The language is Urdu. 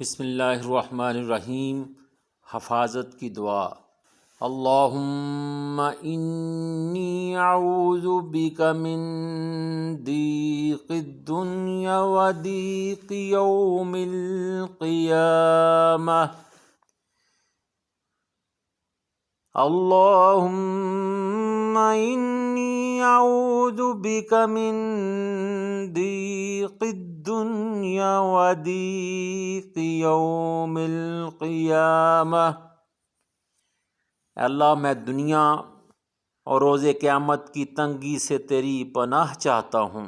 بسم اللہ الرحمن الرحیم۔ حفاظت کی دعا۔ اللہم انی اعوذ بک من ضیق الدنیا و ضیق یوم القیامہ۔ اللہم انی اعوذ بک من ضیق الدنیا و ضیق یوم القیامہ۔ اے اللہ، میں دنیا اور روز قیامت کی تنگی سے تیری پناہ چاہتا ہوں۔